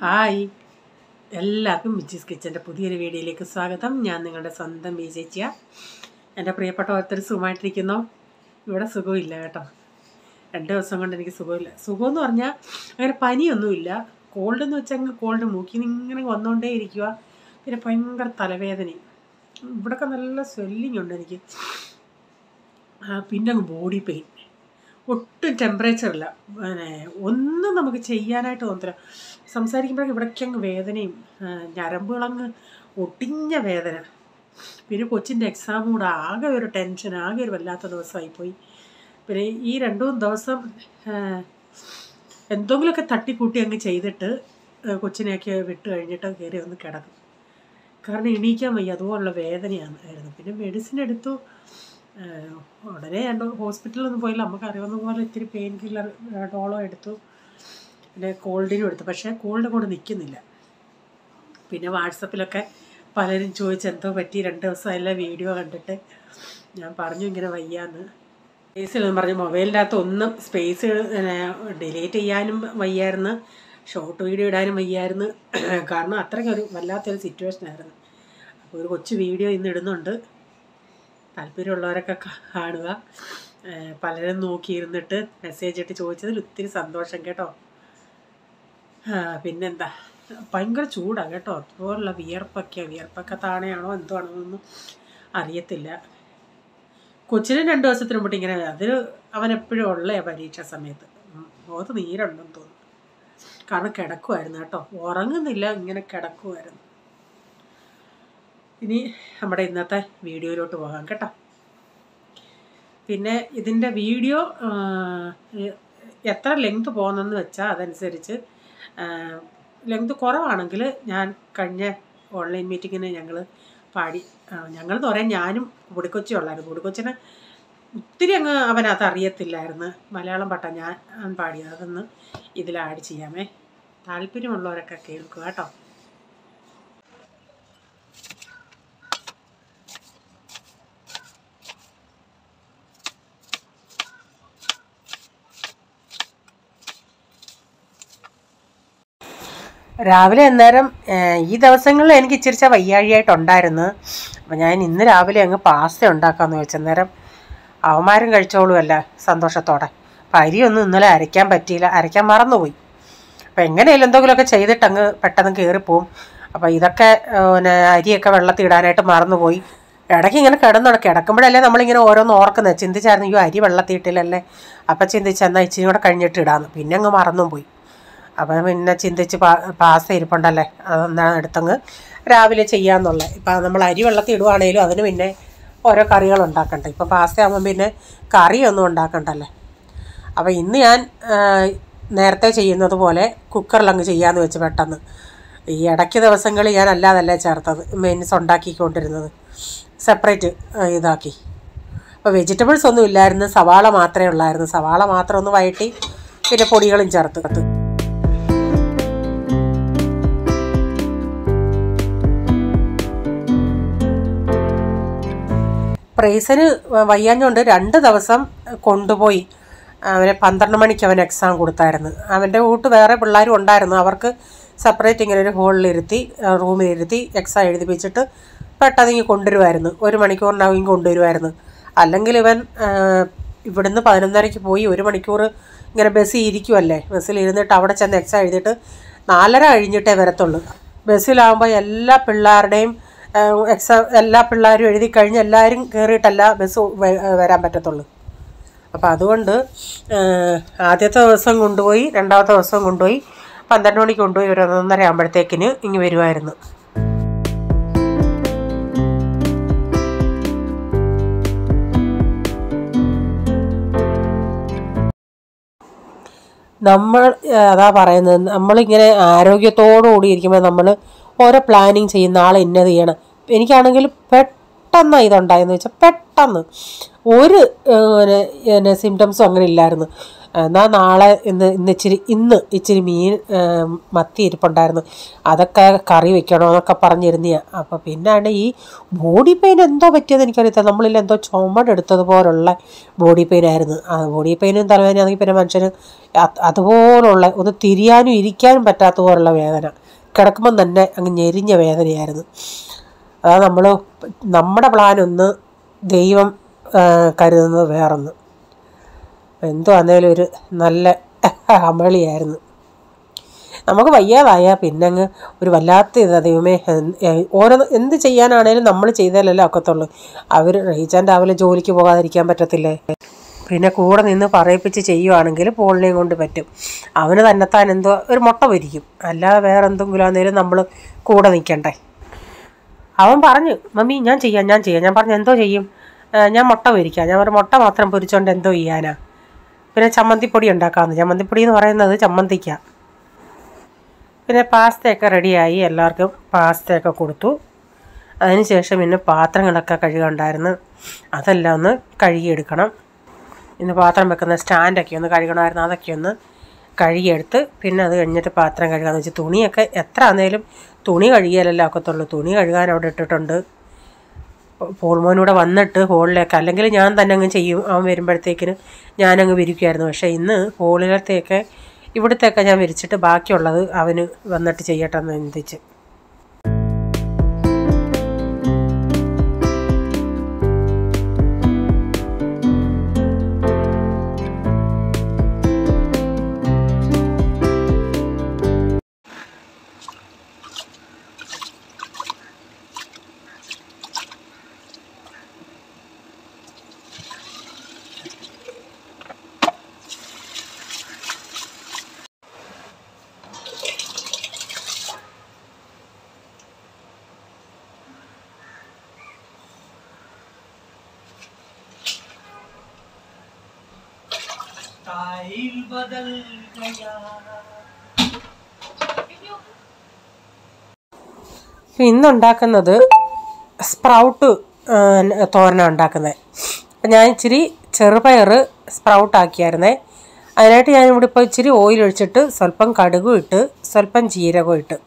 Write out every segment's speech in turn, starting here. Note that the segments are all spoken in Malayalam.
ഹായ്, എല്ലാവർക്കും മിച്ചീസ് കിച്ചൻ്റെ പുതിയൊരു വീഡിയോയിലേക്ക് സ്വാഗതം. ഞാൻ നിങ്ങളുടെ സ്വന്തം ബി ചേച്ചിയാണ്. എൻ്റെ പ്രിയപ്പെട്ട ഓരോരുത്തർ സുഖമായിട്ടിരിക്കുന്നോ? ഇവിടെ സുഖമില്ല കേട്ടോ. 2 ദിവസം കൊണ്ട് എനിക്ക് സുഖമില്ല. സുഖമെന്ന് പറഞ്ഞാൽ അങ്ങനെ പനിയൊന്നുമില്ല. കോൾഡ് എന്ന് വെച്ചാൽ അങ്ങ് കോൾഡ് മൂക്കിൽ നിന്ന് ഇങ്ങനെ വന്നുകൊണ്ടേ ഇരിക്കുക. പിന്നെ ഭയങ്കര തലവേദനയും. ഇവിടെയൊക്കെ നല്ല സ്വെല്ലിംഗ് ഉണ്ട് എനിക്ക്. പിന്നെ അങ്ങ് ബോഡി പെയിൻ. ഒട്ടും ടെമ്പറേച്ചറില്ല. ഒന്നും നമുക്ക് ചെയ്യാനായിട്ട് തോന്നില്ല. സംസാരിക്കുമ്പോഴൊക്കെ ഇവിടേക്ക് അങ്ങ് വേദനയും ഞരമ്പുകളങ്ങ് ഒട്ടിഞ്ഞ വേദന. പിന്നെ കൊച്ചിൻ്റെ എക്സാം കൂടെ ആകെ ഒരു ടെൻഷൻ, ആകെ ഒരു വല്ലാത്ത ദിവസമായിപ്പോയി. പിന്നെ ഈ 2-3 ദിവസം എന്തെങ്കിലുമൊക്കെ തട്ടിക്കൂട്ടി അങ്ങ് ചെയ്തിട്ട് കൊച്ചിനെയൊക്കെ വിട്ട് കഴിഞ്ഞിട്ട് കയറി ഒന്ന് കിടക്കും. കാരണം എണീക്കാൻ വയ്യ, അതുപോലുള്ള വേദനയായിരുന്നു. പിന്നെ മെഡിസിൻ എടുത്തു. ഉടനെ ഹോസ്പിറ്റലൊന്നും പോയില്ല. നമുക്ക് അറിയാവുന്ന പോലെ ഇത്തിരി പെയിൻ കില്ലർ ഡോളോ എടുത്തു. പിന്നെ കോൾഡിനും എടുത്തു. പക്ഷേ കോൾഡ് കൊണ്ട് നിൽക്കുന്നില്ല. പിന്നെ വാട്സപ്പിലൊക്കെ പലരും ചോദിച്ചെന്തോ പറ്റി, 2 ദിവസമായില്ല വീഡിയോ കണ്ടിട്ട്. ഞാൻ പറഞ്ഞു ഇങ്ങനെ വയ്യാന്ന്. സ്പേസിലൊന്നും പറഞ്ഞു, മൊബൈലിൻ്റെ അകത്ത് ഒന്നും സ്പേസ് ഡിലീറ്റ് ചെയ്യാനും വയ്യായിരുന്നു, ഷോർട്ട് വീഡിയോ ഇടാനും വയ്യായിരുന്നു. കാരണം അത്രയ്ക്കൊരു വല്ലാത്തൊരു സിറ്റുവേഷനായിരുന്നു. അപ്പോൾ ഒരു കൊച്ചു വീഡിയോ ഇന്ന് ഇടുന്നുണ്ട്. താല്പര്യമുള്ളവരൊക്കെ കാണുക. പലരും നോക്കിയിരുന്നിട്ട് മെസ്സേജ് ഇട്ട് ചോദിച്ചതിൽ ഒത്തിരി സന്തോഷം കേട്ടോ. പിന്നെന്താ, ഭയങ്കര ചൂടാണ് കേട്ടോ. അതുപോലുള്ള വിയർപ്പൊക്കെ താണെയാണോ എന്താണോ എന്നൊന്നും അറിയത്തില്ല. കൊച്ചിന് 2 ദിവസത്തിന് മുമ്പ് ഇങ്ങനെ അവനെപ്പോഴും ഉള്ള പരീക്ഷ സമയത്ത് മുഖത്ത് നീരുണ്ടെന്ന് തോന്നുന്നു. കാരണം കിടക്കുമായിരുന്നു കേട്ടോ, ഉറങ്ങുന്നില്ല, ഇങ്ങനെ കിടക്കുമായിരുന്നു. ഇനി നമ്മുടെ ഇന്നത്തെ വീഡിയോയിലോട്ട് പോകാം കേട്ടോ. പിന്നെ ഇതിൻ്റെ വീഡിയോ എത്ര ലെങ്ത് പോകുന്നെന്ന് വെച്ചാൽ അതനുസരിച്ച്, ലെങ്ത് കുറവാണെങ്കിൽ ഞാൻ കഴിഞ്ഞ ഓൺലൈൻ മീറ്റിങ്ങിന് ഞങ്ങളെന്ന് പറയാൻ ഞാനും പൊടിക്കൊച്ചി ഉള്ളായിരുന്നു. പൊടിക്കൊച്ചിന് ഒത്തിരി അങ്ങ് അവനത് അറിയത്തില്ലായിരുന്നു. മലയാളം പാട്ടാ ഞാൻ പാടിയത്. അതൊന്ന് ഇതിൽ ആഡ് ചെയ്യാമേ. താല്പര്യമുള്ളവരൊക്കെ കേൾക്കുക കേട്ടോ. രാവിലെ അന്നേരം ഈ ദിവസങ്ങളിൽ എനിക്ക് ഇച്ചിരിച്ച വയ്യാഴിയായിട്ടുണ്ടായിരുന്നു. അപ്പം ഞാൻ ഇന്ന് രാവിലെ അങ്ങ് പാസ്ത ഉണ്ടാക്കാമെന്ന് വെച്ചു. അന്നേരം അവന്മാരും കഴിച്ചോളുമല്ല സന്തോഷത്തോടെ. അപ്പം അരിയൊന്നും ഇന്നലെ അരയ്ക്കാൻ പറ്റിയില്ല, അരയ്ക്കാൻ മറന്നുപോയി. അപ്പം എങ്ങനെയാലും എന്തെങ്കിലുമൊക്കെ ചെയ്തിട്ട് അങ്ങ് പെട്ടെന്ന് കയറിപ്പോവും. അപ്പം ഇതൊക്കെ അരിയൊക്കെ വെള്ളത്തിൽ ഇടാനായിട്ട് മറന്നുപോയി. ഇടയ്ക്ക് ഇങ്ങനെ കിടക്കുമ്പോഴല്ലേ നമ്മളിങ്ങനെ ഓരോന്ന് ഓർക്കുന്നത്. ചിന്തിച്ചായിരുന്നു, ഈ അരി വെള്ളത്തിൽ ഇട്ടില്ലല്ലേ. അപ്പം ചിന്തിച്ചെന്നാൽ ഇച്ചിരി കൂടെ കഴിഞ്ഞിട്ട് ഇടാമെന്ന്. പിന്നെ അങ്ങ് മറന്നും പോയി. അപ്പം പിന്നെ ചിന്തിച്ച് പാസ്ത ഇരിപ്പുണ്ടല്ലേ, അതൊന്നാണ് എടുത്തങ്ങ് രാവിലെ ചെയ്യാമെന്നുള്ളത്. ഇപ്പം നമ്മൾ അരി വെള്ളത്തിൽ ഇടുവാണേലും അതിന് പിന്നെ ഓരോ കറികൾ ഉണ്ടാക്കണ്ടേ. ഇപ്പം പാസ്ത ആകുമ്പം പിന്നെ കറിയൊന്നും ഉണ്ടാക്കണ്ടല്ലേ. അപ്പം ഇന്ന് ഞാൻ നേരത്തെ ചെയ്യുന്നത് പോലെ കുക്കറിലങ്ങ് ചെയ്യാമെന്ന് വെച്ച് പെട്ടെന്ന്. ഈ ഇടയ്ക്ക് ദിവസങ്ങളിൽ ഞാൻ അല്ലാതല്ലേ ചേർത്തത്, മീൻസ് ഉണ്ടാക്കിക്കൊണ്ടിരുന്നത് സെപ്പറേറ്റ് ഇതാക്കി. അപ്പോൾ വെജിറ്റബിൾസ് ഒന്നും ഇല്ലായിരുന്നു, സവാള മാത്രമേ ഉള്ളായിരുന്നു. സവാള മാത്രം ഒന്ന് വഴറ്റി പിന്നെ പൊടികളും ചേർത്ത്. പ്രൈസിന് വയ്യാഞ്ഞുകൊണ്ട് 2 ദിവസം കൊണ്ടുപോയി. അവനെ 12 മണിക്ക് അവൻ എക്സാം കൊടുത്തായിരുന്നു. അവൻ്റെ കൂട്ട് വേറെ പിള്ളേരും ഉണ്ടായിരുന്നു. അവർക്ക് സെപ്പറേറ്റ് ഇങ്ങനെ ഒരു റൂമിലിരുത്തി എക്സാം എഴുതിപ്പിച്ചിട്ട് പെട്ടെന്ന് കൊണ്ടുവരുമായിരുന്നു. 1 മണിക്കൂറിനകം കൊണ്ടുവരുമായിരുന്നു. അല്ലെങ്കിൽ ഇവൻ ഇവിടുന്ന് 11:30 പോയി 1 മണിക്കൂർ ഇങ്ങനെ ബസ്സിൽ ഇരിക്കുമല്ലേ. ബസ്സിലിരുന്നിട്ട് അവിടെ ചെന്ന് എക്സാം എഴുതിയിട്ട് 4:30 കഴിഞ്ഞിട്ടേ വരത്തുള്ളൂ. ബസ്സിലാകുമ്പോൾ എല്ലാ പിള്ളേരും എഴുതി കഴിഞ്ഞ് എല്ലാവരും കയറിയിട്ടല്ല ബസ് വരാൻ പറ്റത്തുള്ളൂ. അപ്പോൾ അതുകൊണ്ട് ആദ്യത്തെ ദിവസം കൊണ്ടുപോയി, 2ാമത്തെ ദിവസം കൊണ്ടുപോയി, 12 മണിക്ക് കൊണ്ടുപോയി 1:30 ആകുമ്പോഴത്തേക്കിന് ഇങ്ങ് വരുമായിരുന്നു. അതാ പറയുന്നത്, നമ്മളിങ്ങനെ ആരോഗ്യത്തോടു കൂടി ഇരിക്കുമ്പോൾ നമ്മൾ ഓരോ പ്ലാനിങ് ചെയ്യും, നാളെ ഇന്നത് ചെയ്യണം. എനിക്കാണെങ്കിൽ പെട്ടെന്ന് ഇതുണ്ടായെന്ന് വെച്ചാൽ പെട്ടെന്ന് ഒരു സിംറ്റംസും അങ്ങനെ ഇല്ലായിരുന്നു. എന്നാൽ നാളെ ഇച്ചിരി മീൻ മത്തി ഇരിപ്പുണ്ടായിരുന്നു, അതൊക്കെ കറി വെക്കണമെന്നൊക്കെ പറഞ്ഞിരുന്നതാണ്. അപ്പോൾ പിന്നാണ് ഈ ബോഡി പെയിൻ എന്തോ പറ്റിയത് എനിക്കറിയത്തില്ല. നമ്മളിൽ എന്തോ ചുമടെടുത്തതുപോലുള്ള ബോഡി പെയിൻ ആയിരുന്നു. ബോഡി പെയിനും തലവേദനയാണെങ്കിൽ പിന്നെ മനുഷ്യന് അതുപോലുള്ള ഒന്ന് തിരിയാനും ഇരിക്കാനും പറ്റാത്തതുപോലുള്ള വേദന, കിടക്കുമ്പം തന്നെ അങ്ങ് ഞെരിഞ്ഞ വേദനയായിരുന്നു. അതാ നമ്മുടെ പ്ലാനൊന്ന്, ദൈവം കരുതുന്നത് വേറൊന്ന്. എന്തോ അന്നേലും ഒരു നല്ല അമളിയായിരുന്നു. നമുക്ക് വയ്യാതായാൽ പിന്നെ അങ്ങ് ഒരു വല്ലാത്ത ദൈവമേ, എന്ത് ചെയ്യാനാണേലും നമ്മൾ ചെയ്താലല്ലേ ഒക്കത്തുള്ളൂ. റീച്ചാൻ രാവിലെ ജോലിക്ക് പോകാതിരിക്കാൻ പറ്റത്തില്ലേ? പിന്നെ കൂടെ നിന്ന് പറയിപ്പിച്ച് ചെയ്യുവാണെങ്കിൽ പോളിനെയും കൊണ്ട് പറ്റും. അവന് തന്നെത്താൻ എന്തോ ഒരു മുട്ട പൊരിക്കും, അല്ലാതെ വേറെ എന്തെങ്കിലും ആണെങ്കിലും നമ്മൾ കൂടെ നിൽക്കണ്ടേ. അവൻ പറഞ്ഞു, മമ്മി ഞാൻ ചെയ്യാം. ഞാൻ പറഞ്ഞു എന്തോ ചെയ്യും? ഞാൻ മുട്ട പൊരിക്കാം. ഞാൻ ഒരു മുട്ട മാത്രം പൊരിച്ചുകൊണ്ട് എന്തോ ചെയ്യാനാ? പിന്നെ ചമ്മന്തിപ്പൊടി ഉണ്ടാക്കാമെന്ന്. ചമ്മന്തിപ്പൊടി എന്ന് പറയുന്നത് ചമ്മന്തിക്കാണ്. പിന്നെ പാസ്തയൊക്കെ റെഡിയായി, എല്ലാവർക്കും പാസ്തയൊക്കെ കൊടുത്തു. അതിനുശേഷം പിന്നെ പാത്രങ്ങളൊക്കെ കഴുകാനുണ്ടായിരുന്നു, അതെല്ലാം ഒന്ന് കഴുകിയെടുക്കണം. ഇന്ന് പാത്രം വെക്കുന്ന സ്റ്റാൻഡൊക്കെ ഒന്ന് കഴുകണമായിരുന്നു, അതൊക്കെ ഒന്ന് കഴുകിയെടുത്ത് പിന്നെ അത് കഴിഞ്ഞിട്ട് പാത്രം കഴുകാമെന്ന് വെച്ചാൽ തുണിയൊക്കെ എത്ര ആണെങ്കിലും തുണി കഴുകിയാലല്ലേ ഒക്കത്തുള്ളൂ. തുണി കഴുകാൻ അവിടെ ഇട്ടിട്ടുണ്ട്. പോൾമോനൂടെ വന്നിട്ട് ഹോളിലേക്ക്, അല്ലെങ്കിൽ ഞാൻ തന്നെ അങ്ങ് ചെയ്യും. അവൻ വരുമ്പോഴത്തേക്കിന് ഞാനങ്ങ് വിരിക്കുമായിരുന്നു. പക്ഷേ ഇന്ന് ഹോളിലത്തേക്ക് ഇവിടത്തേക്ക് ഞാൻ വിരിച്ചിട്ട് ബാക്കിയുള്ളത് അവന് വന്നിട്ട് ചെയ്യട്ടെ എന്ന് ചിന്തിച്ച്. ഇന്നുണ്ടാക്കുന്നത് സ്പ്രൗട്ട് തോരനാണ് ഉണ്ടാക്കുന്നത്. അപ്പം ഞാൻ ഇച്ചിരി ചെറുപയർ സ്പ്രൗട്ടാക്കിയായിരുന്നേ. അതിനായിട്ട് ഞാനിവിടെ ഇപ്പോൾ ഇച്ചിരി ഓയിൽ ഒഴിച്ചിട്ട് സ്വല്പം കടുകും ഇട്ട് സ്വല്പം ജീരകവും ഇട്ട്.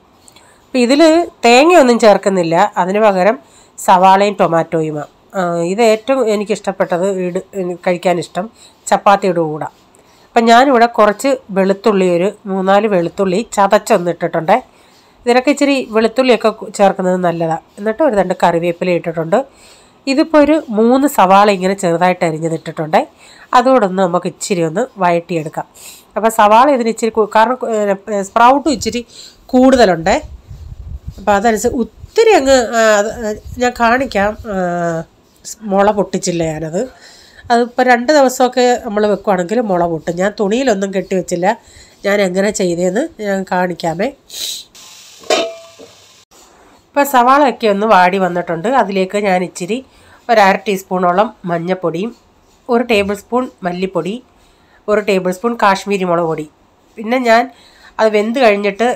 അപ്പം ഇതിൽ തേങ്ങയൊന്നും ചേർക്കുന്നില്ല, അതിന് പകരം സവാളയും ടൊമാറ്റോയുമാണ്. ഇത് ഏറ്റവും എനിക്കിഷ്ടപ്പെട്ടത്, കഴിക്കാനിഷ്ടം ചപ്പാത്തിയുടെ കൂടെ. അപ്പം ഞാനിവിടെ കുറച്ച് വെളുത്തുള്ളി, ഒരു 3-4 വെളുത്തുള്ളി ചതച്ചൊന്നിട്ടിട്ടുണ്ട്. ഇതിനൊക്കെ ഇച്ചിരി വെളുത്തുള്ളിയൊക്കെ ചേർക്കുന്നത് നല്ലതാണ്. എന്നിട്ട് ഒരു 2 കറിവേപ്പില ഇട്ടിട്ടുണ്ട്. ഇതിപ്പോൾ ഒരു 3 സവാള ഇങ്ങനെ ചെറുതായിട്ട് അരിഞ്ഞതിട്ടിട്ടുണ്ട്. അതുകൊണ്ടൊന്ന് നമുക്ക് ഇച്ചിരി ഒന്ന് വഴറ്റിയെടുക്കാം. അപ്പോൾ സവാള ഇതിന് ഇച്ചിരി, കാരണം സ്പ്രൗട്ടും ഇച്ചിരി കൂടുതലുണ്ട്. അപ്പോൾ അതനുസരിച്ച് ഒത്തിരി അങ്ങ് ഞാൻ കാണിക്കാം. മുള പൊട്ടിച്ചില്ല ഞാനത്. അതിപ്പോൾ 2 ദിവസമൊക്കെ നമ്മൾ വെക്കുവാണെങ്കിൽ മുള പൊട്ടും. ഞാൻ തുണിയിലൊന്നും കെട്ടി വെച്ചില്ല. ഞാൻ എങ്ങനെ ചെയ്തതെന്ന് ഞാൻ കാണിക്കാമേ. ഇപ്പോൾ സവാളയൊക്കെ ഒന്ന് വാടി വന്നിട്ടുണ്ട്. അതിലേക്ക് ഞാൻ ഇച്ചിരി ഒരു 1/2 ടീസ്പൂണോളം മഞ്ഞൾപ്പൊടിയും 1 ടേബിൾ സ്പൂൺ മല്ലിപ്പൊടി, 1 ടേബിൾ സ്പൂൺ കാശ്മീരി മുളക് പൊടി. പിന്നെ ഞാൻ അത് വെന്ത് കഴിഞ്ഞിട്ട്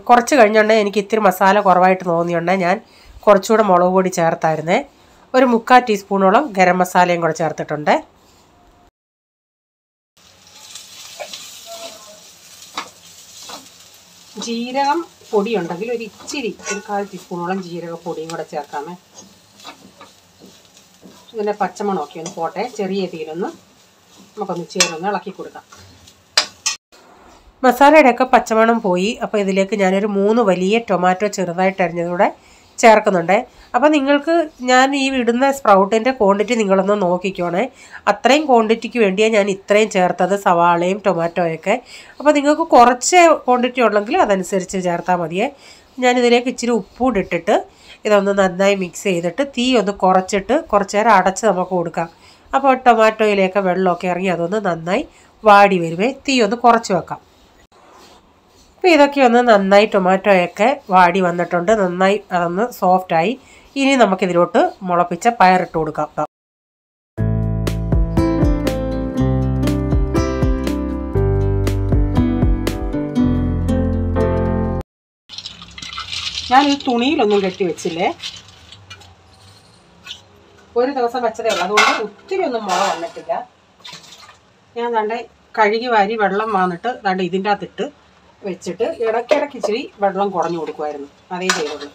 കുറച്ച് കഴിഞ്ഞുണ്ടെങ്കിൽ എനിക്ക് ഇത്തിരി മസാല കുറവായിട്ട് തോന്നിയുണ്ടെങ്കിൽ ഞാൻ കുറച്ചുകൂടെ മുളക് പൊടി ചേർത്തായിരുന്നേ. ഒരു 3/4 ടീസ്പൂണോളം ഗരം മസാലയും കൂടെ ചേർത്തിട്ടുണ്ട്. ജീരകം പൊടി ഉണ്ടെങ്കിൽ ഒരു 1/4 ടീസ്പൂണോളം ജീരകപ്പൊടിയും കൂടെ ചേർക്കാമേ. ഇതിൻ്റെ പച്ചമണമൊക്കെ ഒന്ന് പോട്ടെ, ചെറിയ തീയിലൊന്ന് നമുക്കൊന്ന് ചേർന്ന് ഇളക്കി കൊടുക്കാം. മസാലയുടെയൊക്കെ പച്ചമണം പോയി. അപ്പോൾ ഇതിലേക്ക് ഞാനൊരു 3 വലിയ ടൊമാറ്റോ ചെറുതായിട്ട് അരിഞ്ഞതുകൂടെ ചേർക്കുന്നുണ്ട്. അപ്പോൾ നിങ്ങൾക്ക് ഞാൻ ഈ ഇടുന്ന സ്പ്രൗട്ടിൻ്റെ ക്വാണ്ടിറ്റി നിങ്ങളൊന്ന് നോക്കിക്കോണേ. അത്രയും ക്വാണ്ടിറ്റിക്ക് വേണ്ടിയാണ് ഞാൻ ഇത്രയും ചേർത്തത്, സവാളയും ടൊമാറ്റോയൊക്കെ. അപ്പോൾ നിങ്ങൾക്ക് കുറച്ച് ക്വാണ്ടിറ്റി ഉള്ളെങ്കിൽ അതനുസരിച്ച് ചേർത്താൽ മതിയേ. ഞാനിതിലേക്ക് ഇച്ചിരി ഉപ്പൂടെ ഇട്ടിട്ട് ഇതൊന്ന് നന്നായി മിക്സ് ചെയ്തിട്ട് തീ ഒന്ന് കുറച്ചിട്ട് കുറച്ച് നേരം അടച്ച് നമുക്ക് കൊടുക്കാം. അപ്പോൾ ടൊമാറ്റോയിലേക്ക് വെള്ളമൊക്കെ ഇറങ്ങി അതൊന്ന് നന്നായി വാടി വരുമേ. തീ ഒന്ന് കുറച്ച് വെക്കാം. അപ്പോൾ ഇതൊക്കെ ഒന്ന് നന്നായി ടൊമാറ്റോയൊക്കെ വാടി വന്നിട്ടുണ്ട്, നന്നായി അതൊന്ന് സോഫ്റ്റായി. ഇനി നമുക്കിതിലോട്ട് മുളപ്പിച്ച പയറിട്ട് കൊടുക്കാം. ഞാനീ തുണിയിലൊന്നും കെട്ടി വെച്ചില്ലേ. ഒരു ദിവസം വെച്ചതേ ഉള്ളൂ, അതുകൊണ്ട് ഒത്തിരി ഒന്നും മുള വന്നിട്ടില്ല. ഞാൻ ദാണ്ടെ കഴുകി വാരി വെള്ളം വന്നിട്ട് ദാണ്ട് ഇതിൻ്റെ അകത്തിട്ട് വെച്ചിട്ട് ഇടയ്ക്കിടയ്ക്ക് ഇച്ചിരി വെള്ളം കുറഞ്ഞു കൊടുക്കുമായിരുന്നു, അതേ ചെയ്തുള്ളൂ.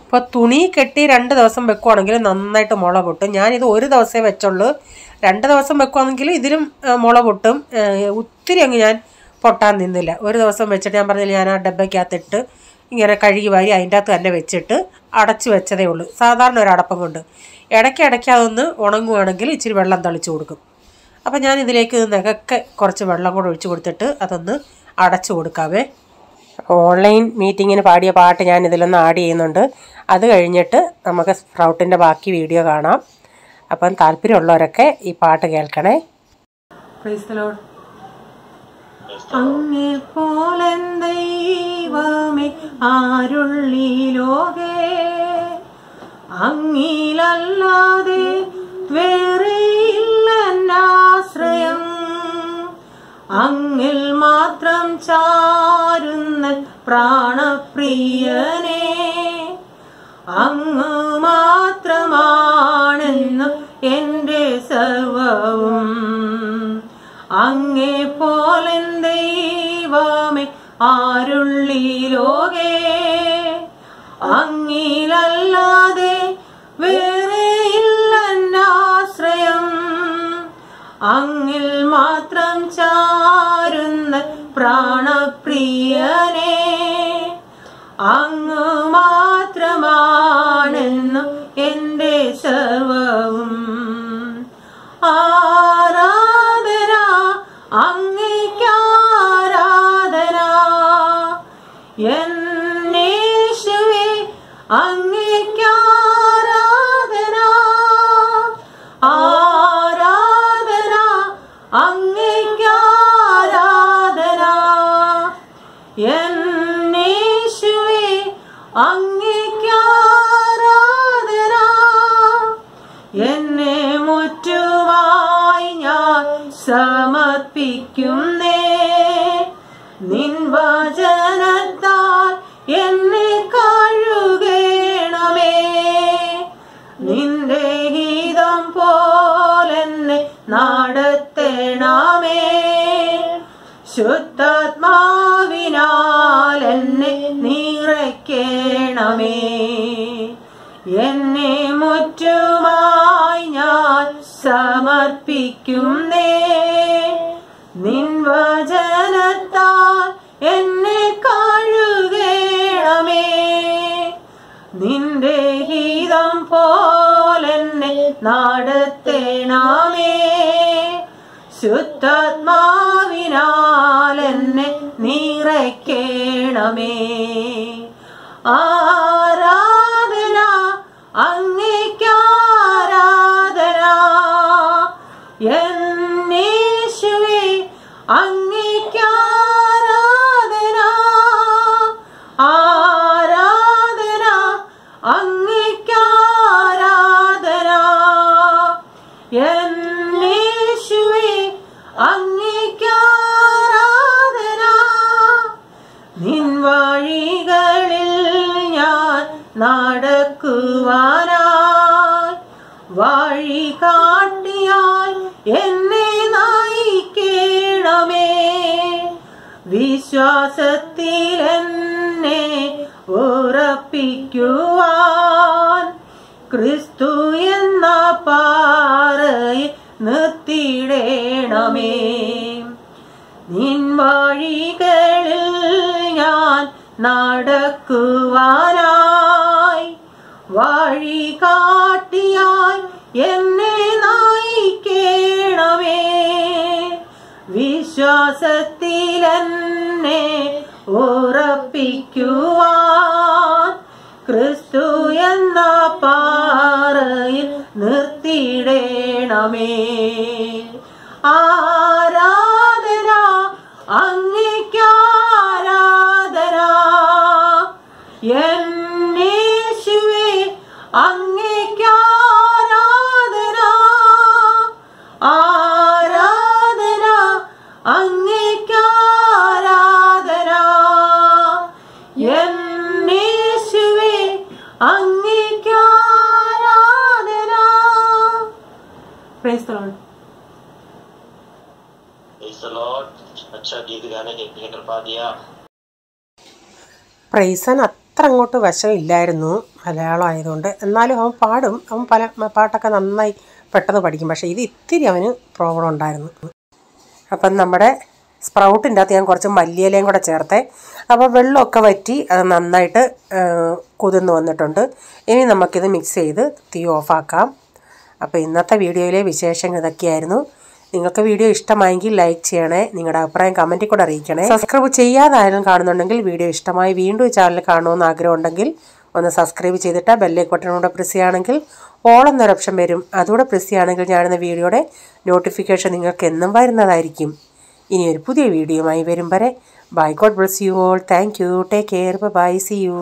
ഇപ്പോൾ തുണി കെട്ടി 2 ദിവസം വെക്കുവാണെങ്കിൽ നന്നായിട്ട് മുള പൊട്ടും. ഞാനിത് ഒരു ദിവസമേ വെച്ചുള്ളൂ. 2 ദിവസം വെക്കുവാണെങ്കിൽ ഇതിലും മുള പൊട്ടും. ഒത്തിരി അങ്ങ് ഞാൻ പൊട്ടാൻ നിന്നില്ല. ഒരു ദിവസം വെച്ചിട്ട് ഞാൻ പറഞ്ഞില്ല, ഞാൻ ആ ഡബ്ബയ്ക്കകത്തിട്ട് ഇങ്ങനെ കഴുകി വാരി അതിൻ്റെ അകത്ത് തന്നെ വെച്ചിട്ട് അടച്ചു വെച്ചതേ ഉള്ളൂ, സാധാരണ ഒരു അടപ്പം കൊണ്ട്. ഇടയ്ക്കിടയ്ക്ക് അതൊന്ന് ഉണങ്ങുവാണെങ്കിൽ ഇച്ചിരി വെള്ളം തളിച്ച് കൊടുക്കും. അപ്പം ഞാൻ ഇതിലേക്ക് നികക്കെ കുറച്ച് വെള്ളം കൂടെ ഒഴിച്ച് കൊടുത്തിട്ട് അതൊന്ന് അടച്ചു കൊടുക്കാവേ. ഓൺലൈൻ മീറ്റിങ്ങിന് പാടിയ പാട്ട് ഞാൻ ഇതിലൊന്ന് ആഡ് ചെയ്യുന്നുണ്ട്. അത് കഴിഞ്ഞിട്ട് നമുക്ക് സ്പ്രൗട്ടിൻ്റെ ബാക്കി വീഡിയോ കാണാം. അപ്പം താല്പര്യമുള്ളവരൊക്കെ ഈ പാട്ട് കേൾക്കണേ. Praise the Lord. അങ്ങിൽ പോലെൻ ദൈവമേ ആരുള്ളി ലോകേ, അങ്ങിലല്ലാതെ വേറെയില്ലെന്നാശ്രയം, അങ്ങിൽ മാത്രം ചാരുന്ന പ്രാണപ്രിയനേ, അങ്ങ് മാത്രമാണെന്നു എൻ്റെ സർവവും. അങ്ങേ പോലെൻ ദൈവമേ ആരുള്ളി ലോകേ, അങ്ങിലല്ലാതെ വേറെയില്ലെന്നാശ്രയം, അങ്ങിൽ മാത്രം ചാരുന്ന പ്രാണപ്രിയനേ, അങ്ങ് മാത്രമാണെന്നു എൻ്റെ സർവവും. ആരാധന അങ്ങേക്കാരാധന, എന്നേശുവേ അങ്ങേക്കാരാധന, ആരാധന അങ്ങേക്കാരാധന, എന്നേശുവേ അങ്ങേക്കാരാധന. എന്നെ മുറ്റുമായി ഞാൻ സമർപ്പിക്കുന്നേ, നിൻ വചനത്താൽ എന്നെ കഴുകണമേ, നിന്റെ ഗീതം പോലെന്നെ നടത്തണമേ, ശുദ്ധാത്മാവിനാൽ എന്നെ നിറയ്ക്കണമേ. എന്നെ മുറ്റുമായി ഞാൻ സമർപ്പിക്കുന്നേ, നിൻ വചനത്താൽ എന്നെ കഴുകണമേ, നിന്റെ ഹിതം പോലെന്നെ നടത്തണമേ, ശുദ്ധാത്മാവിനാൽ എന്നെ നിറയ്ക്കണമേ. ആരാധന അങ്ങേക്കാരാധന, എന്നേശുവേ അങ്ങേക്കാരാധന, ആരാധന അങ്ങേക്കാരാധന, എന്നേശുവേ അങ്ങേക്കാരാധന. നിൻ വഴികളിൽ ഞാൻ നടക്കുവാനായി, വഴി കാട്ടിയായി എന്നെ നയിക്കണമേ, വിശ്വാസത്തിൽ എന്നെ ഉറപ്പിക്കുവാൻ, ക്രിസ്തു എന്ന പാറയിൽ നിർത്തിയിടണമേ. നിൻ വഴികളിൽ ഞാൻ നടക്കുവാനായി, വഴി കാട്ടിയായി എന്നെ നയിക്കണമേ, വിശ്വാസത്തിൽ എന്നെ ഉറപ്പിക്കുവാൻ, ക്രിസ്തു എന്ന പാറയിൽ നിർത്തിയിടണമേ. ആരാധന അങ്ങേക്കാരാധന, എന്നേശുവേ അങ്ങേക്കാരാധന, ആരാധന അങ്ങേക്കാരാധന, എന്നേശുവേ അങ്ങേക്കാരാധന. പ്രൈസൻ അത്ര അങ്ങോട്ട് വശമില്ലായിരുന്നു മലയാളം ആയതുകൊണ്ട്. എന്നാലും അവൻ പാടും, അവൻ പല പാട്ടൊക്കെ നന്നായി പെട്ടെന്ന് പഠിക്കും. പക്ഷേ ഇത് ഇത്തിരി അവന് പ്രോബ്ലം ഉണ്ടായിരുന്നു. അപ്പം നമ്മുടെ സ്പ്രൗട്ടിൻ്റെ അകത്ത് ഞാൻ കുറച്ച് മല്ലിയിലയും കൂടെ ചേർത്തേ. അപ്പോൾ വെള്ളമൊക്കെ വറ്റി അത് നന്നായിട്ട് കുതിർന്ന് വന്നിട്ടുണ്ട്. ഇനി നമുക്കിത് മിക്സ് ചെയ്ത് തീ ഓഫാക്കാം. അപ്പോൾ ഇന്നത്തെ വീഡിയോയിലെ വിശേഷങ്ങൾ ഇതൊക്കെയായിരുന്നു. നിങ്ങൾക്ക് വീഡിയോ ഇഷ്ടമായെങ്കിൽ ലൈക്ക് ചെയ്യണേ, നിങ്ങളുടെ അഭിപ്രായം കമൻറ്റിൽ കൂടെ അറിയിക്കണേ. സബ്സ്ക്രൈബ് ചെയ്യാതായാലും കാണുന്നുണ്ടെങ്കിൽ വീഡിയോ ഇഷ്ടമായി വീണ്ടും ചാനൽ കാണുമെന്ന് ആഗ്രഹമുണ്ടെങ്കിൽ ഒന്ന് സബ്സ്ക്രൈബ് ചെയ്തിട്ട് ബെല്ലൈക്കൺ കൂടെ പ്രസ് ചെയ്യുകയാണെങ്കിൽ ഓൾ എന്നൊരു ഓപ്ഷൻ വരും. അതുകൂടെ പ്രസ് ചെയ്യുകയാണെങ്കിൽ ഞാനെന്ന വീഡിയോയുടെ നോട്ടിഫിക്കേഷൻ നിങ്ങൾക്ക് എന്നും വരുന്നതായിരിക്കും. ഇനിയൊരു പുതിയ വീഡിയോയുമായി വരും വരെ bye. God bless you all. Thank you. Take care. Bye. See U.